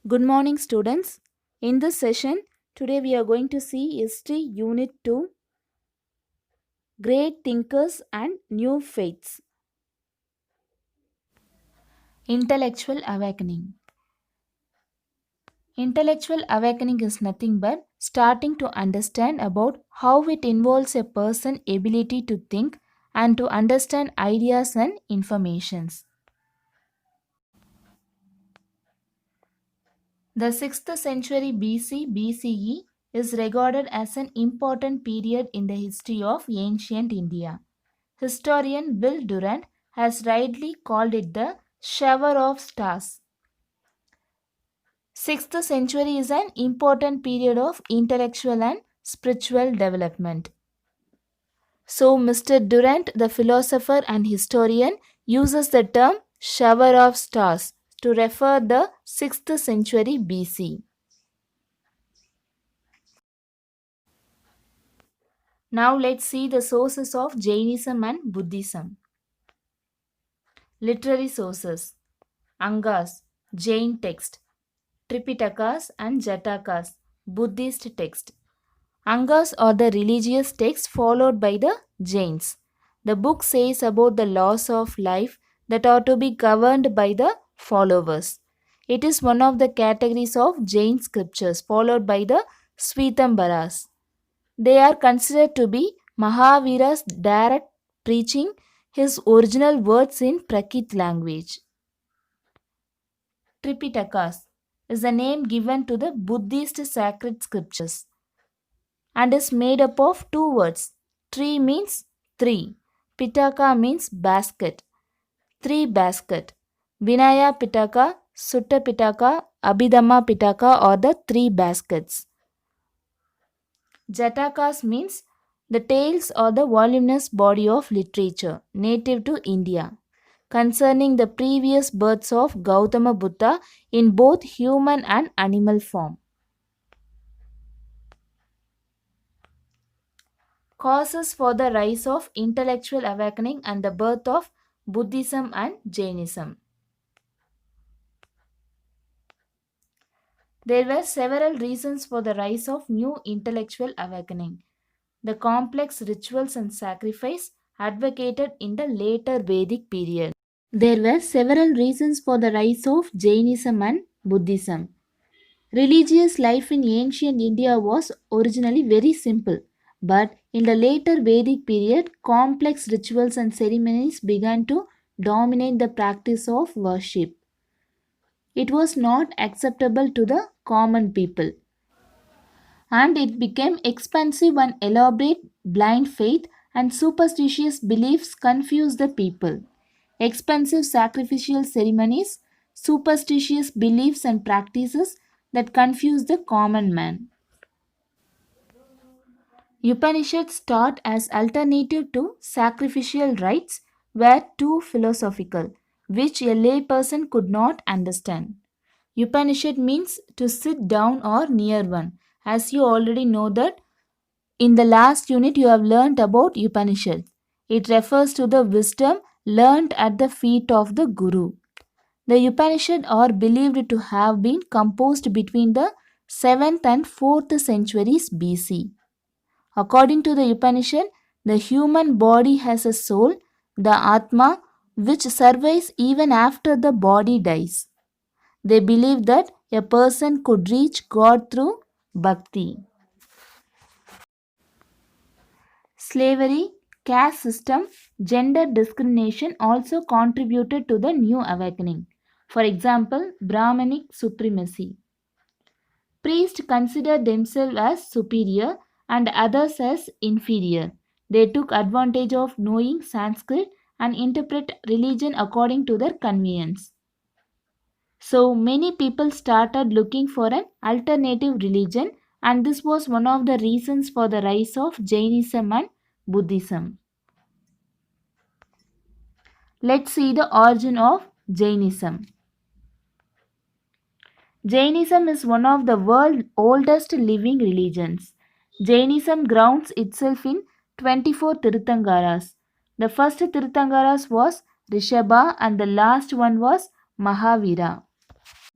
Good morning, students. In this session, today we are going to see History Unit 2 Great Thinkers and New Faiths. Intellectual Awakening. Intellectual awakening is nothing but starting to understand about how it involves a person's ability to think and to understand ideas and informations. The 6th century BC BCE is regarded as an important period in the history of ancient India. Historian Will Durant has rightly called it the shower of stars. 6th century is an important period of intellectual and spiritual development. So Mr. Durant, the philosopher and historian, uses the term shower of stars to refer the 6th century BC. Now let's see the sources of Jainism and Buddhism. Literary sources: Angas, Jain text; Tripitakas and Jatakas, Buddhist text. Angas are the religious texts followed by the Jains. The book says about the laws of life that are to be governed by the followers. It is one of the categories of Jain scriptures followed by the Swetambaras. They are considered to be Mahavira's direct preaching his original words in Prakrit language. Tripitakas is the name given to the Buddhist sacred scriptures and is made up of two words. Tri means three, Pitaka means basket, three basket. Vinaya Pitaka, Sutta Pitaka, Abhidhamma Pitaka are the three baskets. Jatakas means the tales or the voluminous body of literature native to India concerning the previous births of Gautama Buddha in both human and animal form. Causes for the rise of intellectual awakening and the birth of Buddhism and Jainism. There were several reasons for the rise of new intellectual awakening. The complex rituals and sacrifice advocated in the later Vedic period. There were several reasons for the rise of Jainism and Buddhism. Religious life in ancient India was originally very simple, but in the later Vedic period, complex rituals and ceremonies began to dominate the practice of worship. It was not acceptable to the common people, and it became expensive and elaborate. Blind faith and superstitious beliefs confused the people. Expensive sacrificial ceremonies, superstitious beliefs and practices that confuse the common man. Upanishads taught as alternative to sacrificial rites were too philosophical, which a layperson could not understand. Upanishad means to sit down or near one. As you already know that in the last unit you have learnt about Upanishads. It refers to the wisdom learnt at the feet of the Guru. The Upanishads are believed to have been composed between the 7th and 4th centuries BC. According to the Upanishad, the human body has a soul, the Atma, which survives even after the body dies. They believe that a person could reach God through bhakti. Slavery, caste system, gender discrimination also contributed to the new awakening. For example, Brahmanic supremacy. Priests considered themselves as superior and others as inferior. They took advantage of knowing Sanskrit and interpret religion according to their convenience. So many people started looking for an alternative religion, and this was one of the reasons for the rise of Jainism and Buddhism. Let's see the origin of Jainism. Jainism is one of the world's oldest living religions. Jainism grounds itself in 24 Tirthankaras. The first Tirthankaras was Rishabha and the last one was Mahavira.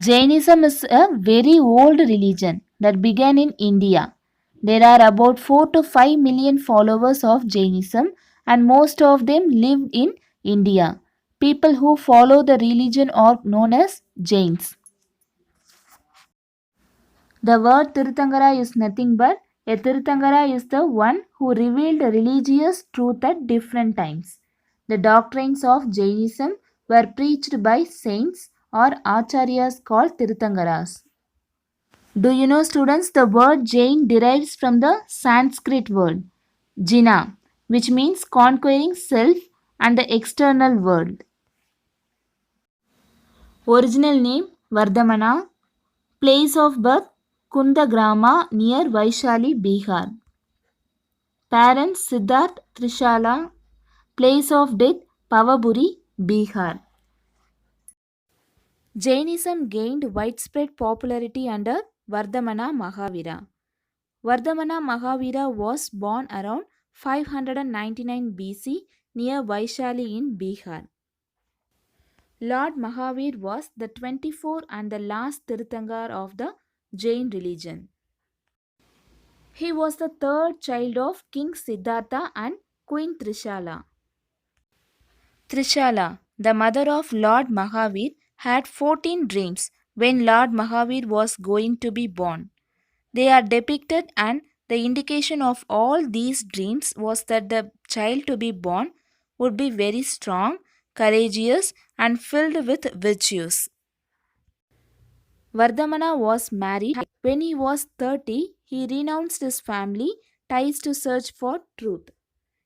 Jainism is a very old religion that began in India. There are about 4 to 5 million followers of Jainism, and most of them live in India. People who follow the religion are known as Jains. The word Tirthangara is nothing but a Tirthangara is the one who revealed religious truth at different times. The doctrines of Jainism were preached by saints or acharyas called Tirthangaras. Do you know, students, the word Jain derives from the Sanskrit word Jina, which means conquering self and the external world. Original name Vardhamana, place of birth Kundagrama near Vaishali, Bihar. Parents Siddharth Trishala, place of death Pavaburi, Bihar. Jainism gained widespread popularity under Vardhamana Mahavira. Vardhamana Mahavira was born around 599 BC near Vaishali in Bihar. Lord Mahavir was the 24th and the last Tirthankar of the Jain religion. He was the third child of King Siddhartha and Queen Trishala. Trishala, the mother of Lord Mahavir, had 14 dreams when Lord Mahavir was going to be born. They are depicted, and the indication of all these dreams was that the child to be born would be very strong, courageous, and filled with virtues. Vardhamana was married. When he was 30, he renounced his family ties to search for truth.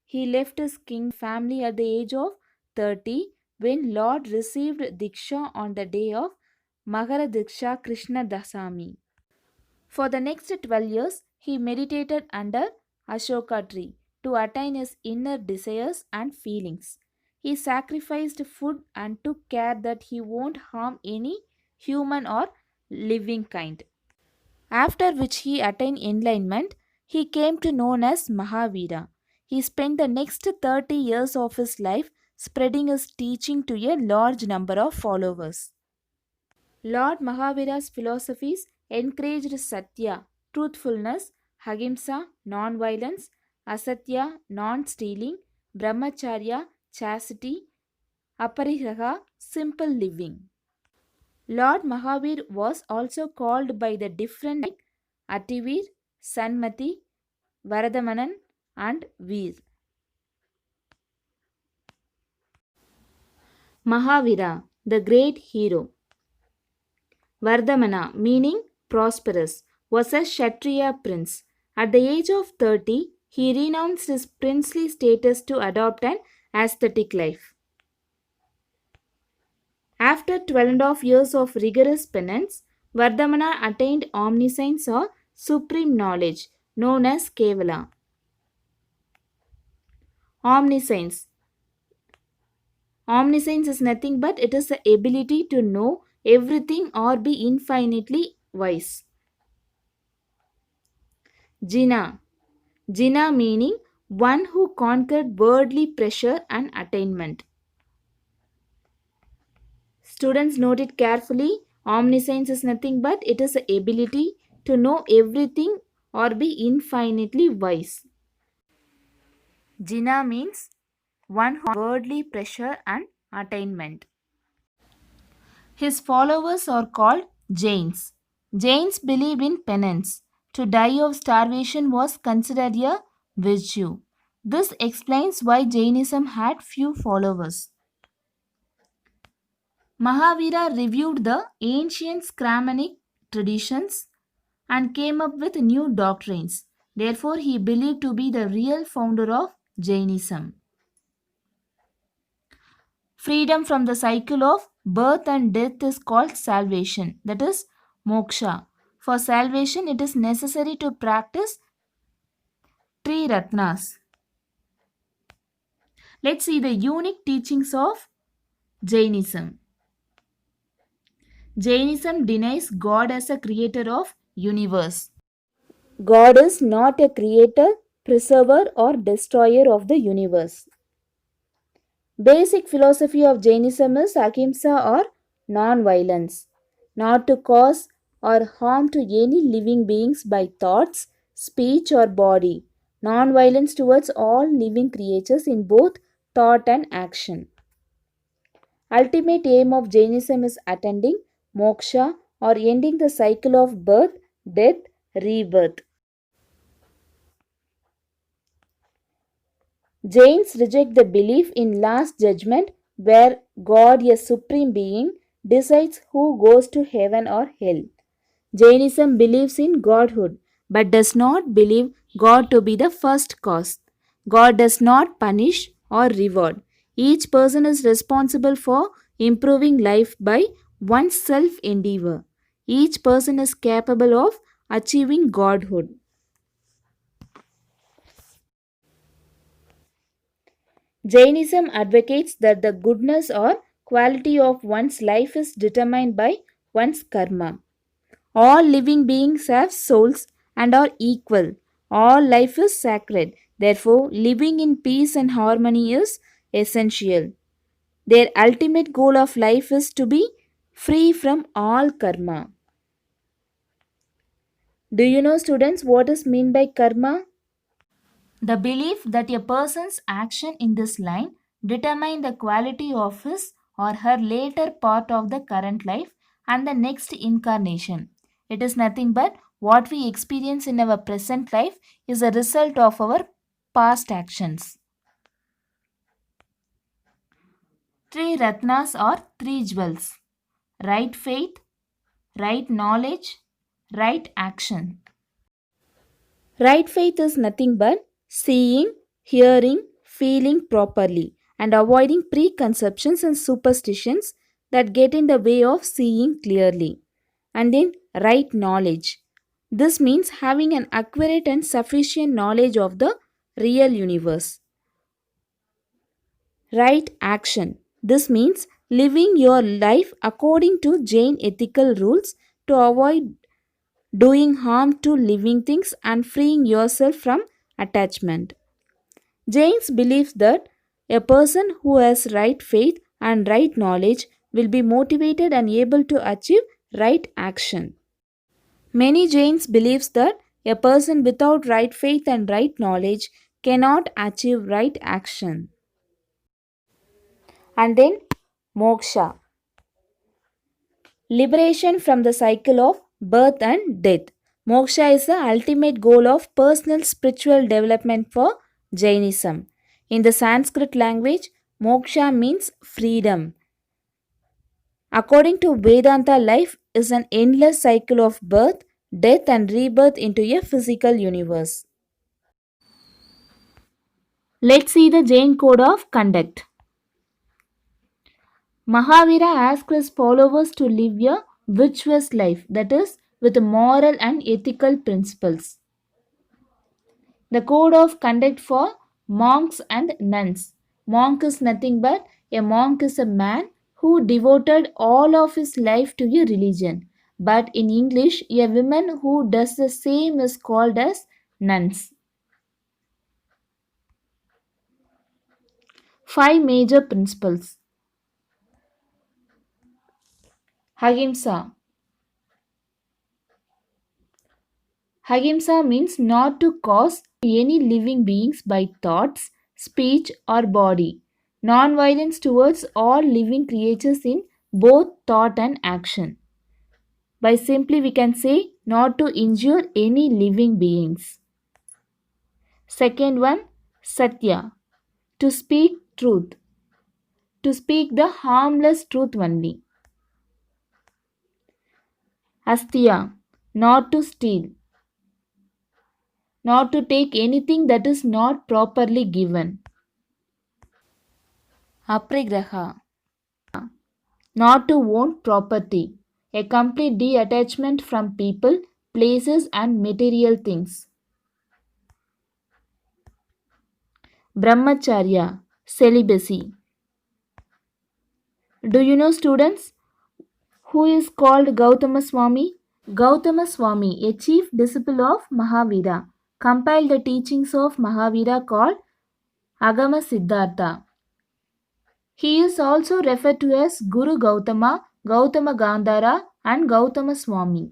He left his king family at the age of 30 when Lord received Diksha on the day of Magara Diksha Krishna Dasami. For the next 12 years, he meditated under Ashoka tree to attain his inner desires and feelings. He sacrificed food and took care that he won't harm any human or living kind. After which he attained enlightenment, he came to known as Mahavira. He spent the next 30 years of his life spreading his teaching to a large number of followers. Lord Mahavira's philosophies encouraged satya, truthfulness, ahimsa, non-violence, asatya, non-stealing, brahmacharya, chastity, aparigraha, simple living. Lord Mahavir was also called by the different names Ativir, Sanmati, Varadamanan, and Veer. Mahavira, the great hero. Vardhamana, meaning prosperous, was a Kshatriya prince. At the age of 30, he renounced his princely status to adopt an ascetic life. After 12.5 years of rigorous penance, Vardhamana attained omniscience or supreme knowledge, known as Kevala. Omniscience. Omniscience is nothing but it is the ability to know everything or be infinitely wise. Jina. Jina meaning one who conquered worldly pressure and attainment. Students note it carefully. Omniscience is nothing but it is the ability to know everything or be infinitely wise. Jina means one who worldly pressure and attainment. His followers are called Jains. Jains believed in penance. To die of starvation was considered a virtue. This explains why Jainism had few followers. Mahavira reviewed the ancient Brahmanic traditions and came up with new doctrines. Therefore, he believed to be the real founder of Jainism. Freedom from the cycle of birth and death is called salvation, that is, moksha. For salvation, it is necessary to practice three ratnas. Let's see the unique teachings of Jainism. Jainism denies God as a creator of universe. God is not a creator, preserver, or destroyer of the universe. Basic philosophy of Jainism is ahimsa or non-violence. not to cause or harm to any living beings by thoughts, speech, or body. Non-violence towards all living creatures in both thought and action. Ultimate aim of Jainism is attaining moksha or ending the cycle of birth, death, rebirth. Jains reject the belief in last judgment where God, a supreme being, decides who goes to heaven or hell. Jainism believes in Godhood but does not believe God to be the first cause. God does not punish or reward. Each person is responsible for improving life by one's self endeavor. Each person is capable of achieving Godhood. Jainism advocates that the goodness or quality of one's life is determined by one's karma. All living beings have souls and are equal. All life is sacred. Therefore, living in peace and harmony is essential. Their ultimate goal of life is to be free from all karma. Do you know, students, what is meant by karma? The belief that a person's action in this line determine the quality of his or her later part of the current life and the next incarnation. It is nothing but what we experience in our present life is a result of our past actions. Three ratnas or three jewels: right faith, right knowledge, right action. Right faith is nothing but seeing, hearing, feeling properly, and avoiding preconceptions and superstitions that get in the way of seeing clearly. And then, right knowledge. This means having an accurate and sufficient knowledge of the real universe. Right action. This means living your life according to Jain ethical rules to avoid doing harm to living things and freeing yourself from attachment. James believes that a person who has right faith and right knowledge will be motivated and able to achieve right action. Many Jains believes that a person without right faith and right knowledge cannot achieve right action. And then moksha, liberation from the cycle of birth and death. Moksha is the ultimate goal of personal spiritual development for Jainism. In the Sanskrit language, moksha means freedom. According to Vedanta, life is an endless cycle of birth, death, and rebirth into a physical universe. Let's see the Jain code of conduct. Mahavira asked his followers to live a virtuous life, that is, with moral and ethical principles. The code of conduct for monks and nuns. Monk is nothing but a monk is a man who devoted all of his life to a religion. But in English, a woman who does the same is called as nuns. Five major principles. Ahimsa. Ahimsa means not to cause any living beings by thoughts, speech, or body. Non-violence towards all living creatures in both thought and action. By simply we can say not to injure any living beings. Second one, Satya. To speak truth. To speak the harmless truth only. Astya. Not to steal. Not to take anything that is not properly given. Aprigraha. Not to own property. A complete detachment from people, places, and material things. Brahmacharya. Celibacy. Do you know, students, who is called Gautama Swami? Gautama Swami, a chief disciple of Mahavira, compiled the teachings of Mahavira called Agama Siddhartha. He is also referred to as Guru Gautama, Gautama Gandhara, and Gautama Swami.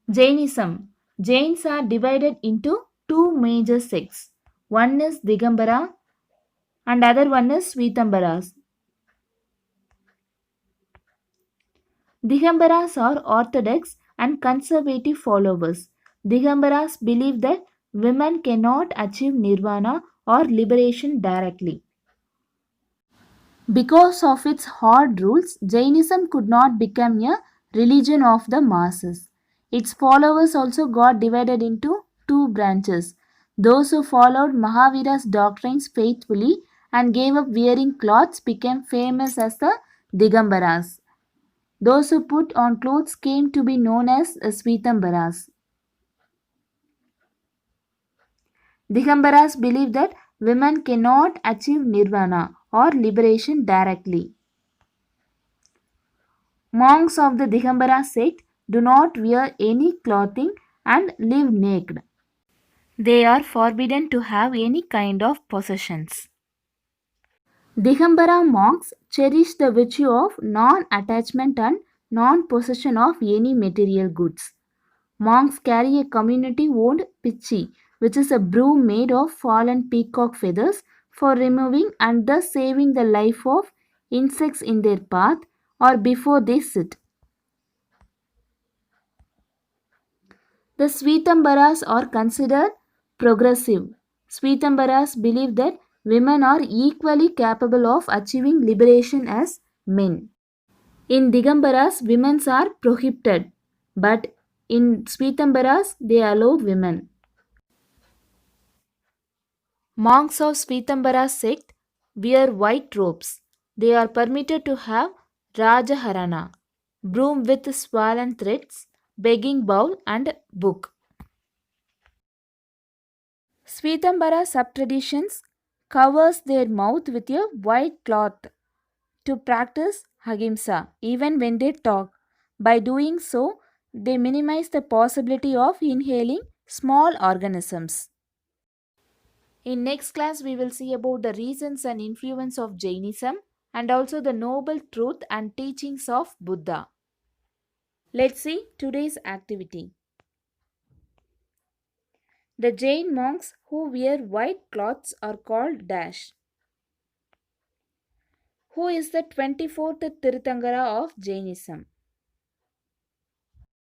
Jainism. Jains are divided into two major sects. One is Digambara and other one is Swetambaras. Digambaras are orthodox and conservative followers. Digambaras believe that women cannot achieve nirvana or liberation directly. Because of its hard rules, Jainism could not become a religion of the masses. Its followers also got divided into two branches. Those who followed Mahavira's doctrines faithfully and gave up wearing clothes became famous as the Digambaras. Those who put on clothes came to be known as Swetambaras. Digambaras believe that women cannot achieve nirvana or liberation directly. Monks of the Digambara sect do not wear any clothing and live naked. They are forbidden to have any kind of possessions. Digambara monks cherish the virtue of non attachment and non possession of any material goods. Monks carry a community owned pichi, which is a broom made of fallen peacock feathers for removing and thus saving the life of insects in their path or before they sit. The Swetambaras are considered progressive. Swetambaras believe that women are equally capable of achieving liberation as men. In Digambaras, women are prohibited, but in Swetambaras, they allow women. Monks of Sweetambara sect wear white robes. They are permitted to have Rajaharana, broom with swollen threads, begging bowl, and book. Sweetambara subtraditions covers their mouth with a white cloth to practice ahimsa even when they talk. By doing so, they minimize the possibility of inhaling small organisms. In next class, we will see about the reasons and influence of Jainism and also the noble truth and teachings of Buddha. Let's see today's activity. The Jain monks who wear white cloths are called dash. Who is the 24th Tirthangara of Jainism?